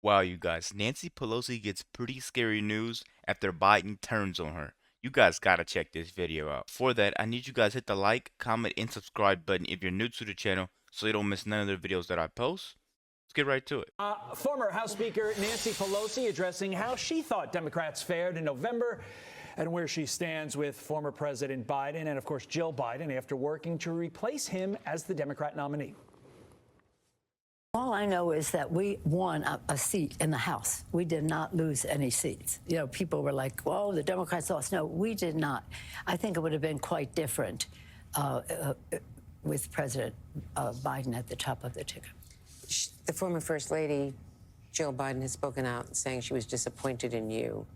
Wow, you guys, Nancy Pelosi gets pretty scary news after Biden turns on her. You guys gotta check this video out. For that, I need you guys hit the like, comment, and subscribe button if you're new to the channel so you don't miss none of the videos that I post. Let's get right to it. Former House Speaker Nancy Pelosi addressing how she thought Democrats fared in November and where she stands with former President Biden and, of course, Jill Biden after working to replace him as the Democrat nominee. All I know is that we won a seat in the House. We did not lose any seats. You know, people were like, "Whoa, the Democrats lost." No, we did not. I think it would have been quite different with President Biden at the top of the ticket. The former First Lady, Jill Biden, has spoken out saying she was disappointed in you.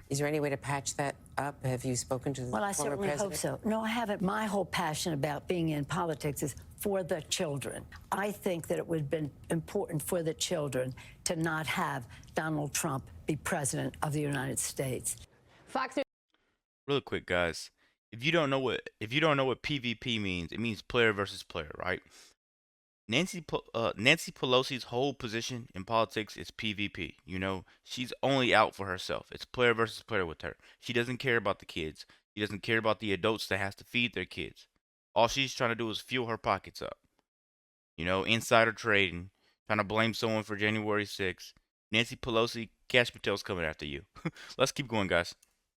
Is there any way to patch that up? Have you spoken to the Well, I former certainly president? hope so. No, I haven't. My whole passion about being in politics is for the children. I think that it would have been important for the children to not have Donald Trump be president of the United States. Fox News. Real quick, guys. If you don't know what PvP means, it means player versus player, right? Nancy Pelosi's whole position in politics is PvP. You know, she's only out for herself. It's player versus player with her. She doesn't care about the kids. She doesn't care about the adults that has to feed their kids. All she's trying to do is fuel her pockets up. You know, insider trading, trying to blame someone for January 6th. Nancy Pelosi, Cash Patel's coming after you. Let's keep going, guys.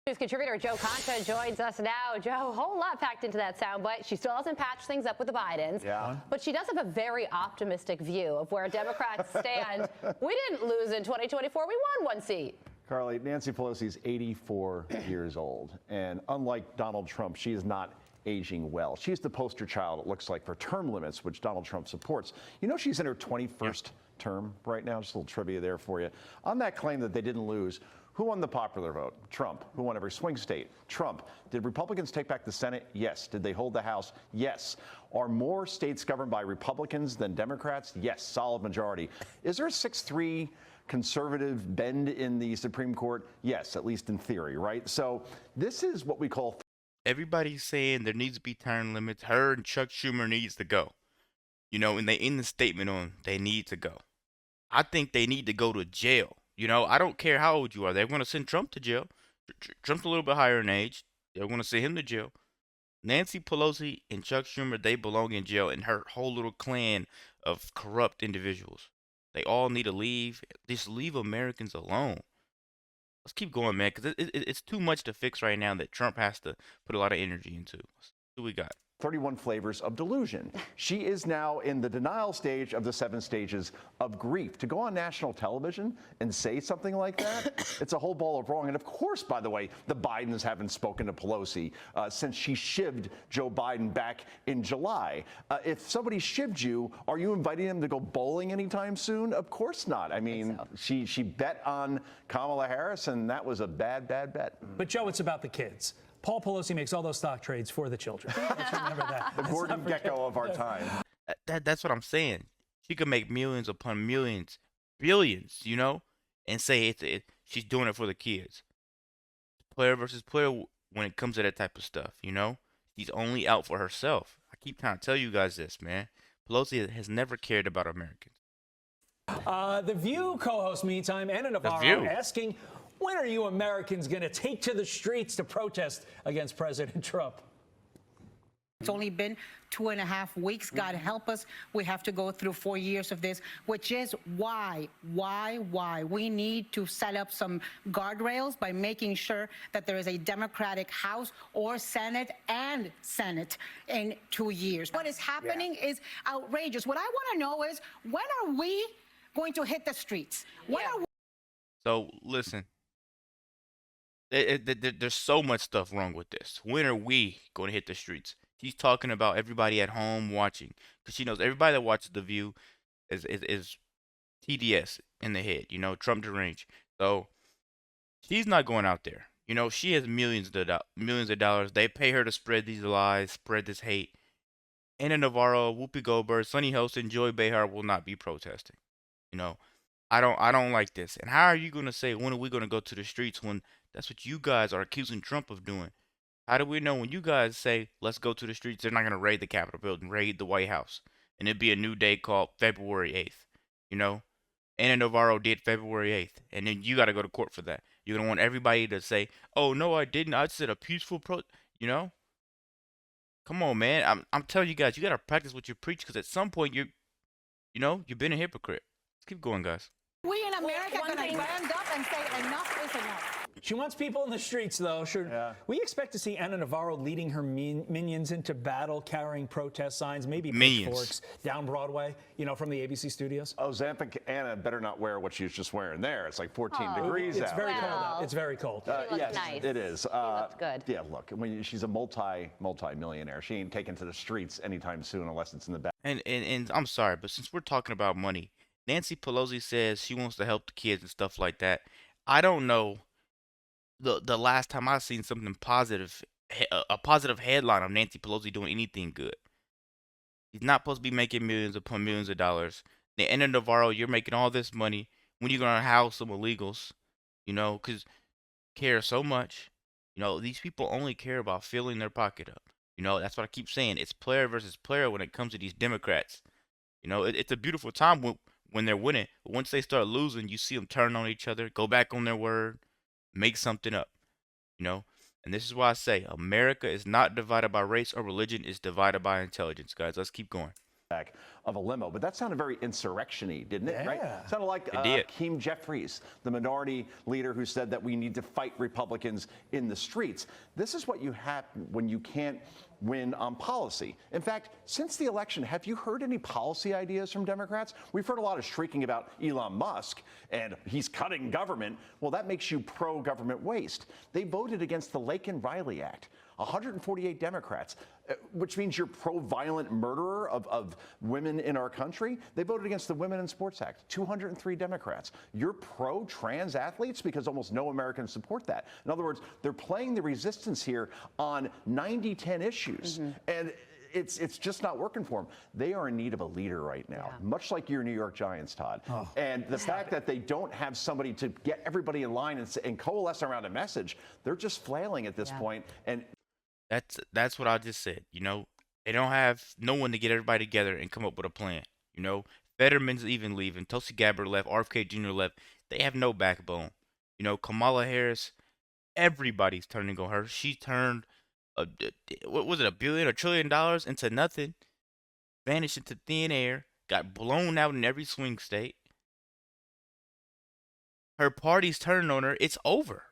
News contributor Joe Concha joins us now. Joe, a whole lot packed into that soundbite. She still hasn't patched things up with the Bidens. Yeah. But she does have a very optimistic view of where Democrats stand. We didn't lose in 2024. We won one seat. Carly, Nancy Pelosi is 84 years old. And unlike Donald Trump, she is not aging well. She's the poster child, it looks like, for term limits, which Donald Trump supports. You know, she's in her 21st term right now. Just a little trivia there for you. On that claim that they didn't lose, who won the popular vote? Trump. Who won every swing state? Trump. Did Republicans take back the Senate? Yes. Did they hold the House? Yes. Are more states governed by Republicans than Democrats? Yes. Solid majority. Is there a 6-3 conservative bend in the Supreme Court? Yes, at least in theory, right? So this is what we call... Everybody's saying there needs to be term limits. Her and Chuck Schumer needs to go. You know, and they end the statement on they need to go. I think they need to go to jail. You know, I don't care how old you are. They're going to send Trump to jail. Trump's a little bit higher in age. They're going to send him to jail. Nancy Pelosi and Chuck Schumer, they belong in jail, and her whole little clan of corrupt individuals. They all need to leave. Just leave Americans alone. Let's keep going, man, because it's too much to fix right now that Trump has to put a lot of energy into. Let's see what we got. 31 flavors of delusion. She is now in the denial stage of the 7 stages of grief. To go on national television and say something like that, it's a whole ball of wrong. And of course, by the way, the Bidens haven't spoken to Pelosi since she shivved Joe Biden back in July. If somebody shivved you, are you inviting them to go bowling anytime soon? Of course not. I mean, she bet on Kamala Harris, and that was a bad bet. But, Joe, it's about the kids. Paul Pelosi makes all those stock trades for the children. Let's remember that. The Gordon Gekko of our time. That's what I'm saying. She could make millions upon millions, billions, you know, and say she's doing it for the kids. Player versus player when it comes to that type of stuff, you know. She's only out for herself. I keep trying to tell you guys this, man. Pelosi has never cared about Americans. The View co-host, meantime, Anna Navarro, asking, when are you Americans going to take to the streets to protest against President Trump? It's only been 2.5 weeks. God help us. We have to go through 4 years of this, which is why we need to set up some guardrails by making sure that there is a Democratic House or Senate in 2 years. What is happening is outrageous. What I want to know is, when are we going to hit the streets? So listen, there's so much stuff wrong with this. When are we going to hit the streets? She's talking about everybody at home watching, because she knows everybody that watches The View is TDS in the head, you know, Trump deranged. So she's not going out there. You know, she has millions of dollars. They pay her to spread these lies, spread this hate. Anna Navarro, Whoopi Goldberg, Sonny Host, and Joy Behar will not be protesting. You know, I don't like this. And how are you going to say, when are we going to go to the streets, when that's what you guys are accusing Trump of doing? How do we know when you guys say, let's go to the streets, they're not going to raid the Capitol building, raid the White House, and it'd be a new day called February 8th, you know? Anna Navarro did February 8th, and then you got to go to court for that. You're gonna want everybody to say, "Oh no, I didn't. I said a peaceful pro." You know, come on, man. I'm telling you guys, you got to practice what you preach, because at some point you've been a hypocrite. Let's keep going, guys. We in America are going to stand up and say enough is enough. She wants people in the streets, though. Should we expect to see Anna Navarro leading her minions into battle, carrying protest signs, maybe pitchforks down Broadway, from the ABC studios? Ozempic Anna better not wear what she's just wearing there. It's like 14 degrees it's out. Very cold out. It's very cold. Yes, nice. it is. She looks good. Yeah, look, she's a multi-millionaire. She ain't taken to the streets anytime soon unless it's in the back. And I'm sorry, but since we're talking about money, Nancy Pelosi says she wants to help the kids and stuff like that. I don't know the last time I seen something positive, a positive headline of Nancy Pelosi doing anything good. She's not supposed to be making millions upon millions of dollars. The Anna Navarro, you're making all this money. When you gonna house some illegals? Because care so much. These people only care about filling their pocket up. That's what I keep saying. It's player versus player when it comes to these Democrats. It's a beautiful time when they're winning. But once they start losing, you see them turn on each other, go back on their word, make something up. And this is why I say America is not divided by race or religion. It's divided by intelligence, guys. Let's keep going. Back of a limo, but that sounded very insurrection-y, didn't it? Yeah. Right? Sounded like Hakeem Jeffries, the minority leader who said that we need to fight Republicans in the streets. This is what you have when you can't win on policy. In fact, since the election, have you heard any policy ideas from Democrats? We've heard a lot of shrieking about Elon Musk and he's cutting government. Well, that makes you pro-government waste. They voted against the Lake and Riley Act. 148 Democrats, which means you're pro-violent murderer of women in our country. They voted against the Women in Sports Act, 203 Democrats. You're pro-trans athletes because almost no Americans support that. In other words, they're playing the resistance here on 90-10 issues. And it's just not working for them. They are in need of a leader right now, much like your New York Giants, Todd. And the fact that they don't have somebody to get everybody in line and coalesce around a message, they're just flailing at this point. And that's what I just said. They don't have no one to get everybody together and come up with a plan. Fetterman's even leaving. Tulsi Gabbard left. RFK Jr. left. They have no backbone. Kamala Harris, everybody's turning on her. She turned what was it, $1 trillion into nothing, vanished into thin air, got blown out in every swing state. Her party's turning on her. It's over.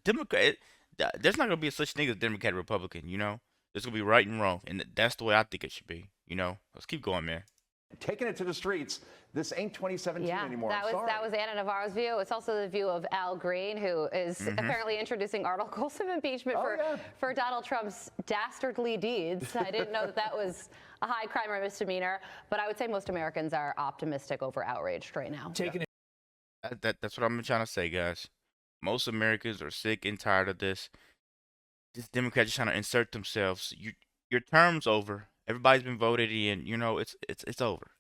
Democrat. There's not gonna be a such thing as Democrat Republican. There's gonna be right and wrong, and that's the way I think it should be. Let's keep going, man. Taking it to the streets. This ain't 2017 anymore. That was Anna Navarro's view. It's also the view of Al Green, who is apparently introducing articles of impeachment for Donald Trump's dastardly deeds. I didn't know that was a high crime or misdemeanor, but I would say most Americans are optimistic over outraged right now. That's what I'm trying to say, guys. Most Americans are sick and tired of this. This Democrats just trying to insert themselves. Your term's over. Everybody's been voted in. It's over.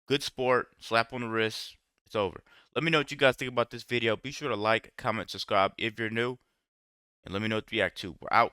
Good sport, slap on the wrist. It's over. Let me know what you guys think about this video. Be sure to like, comment, subscribe if you're new, and let me know what you react to. We're out.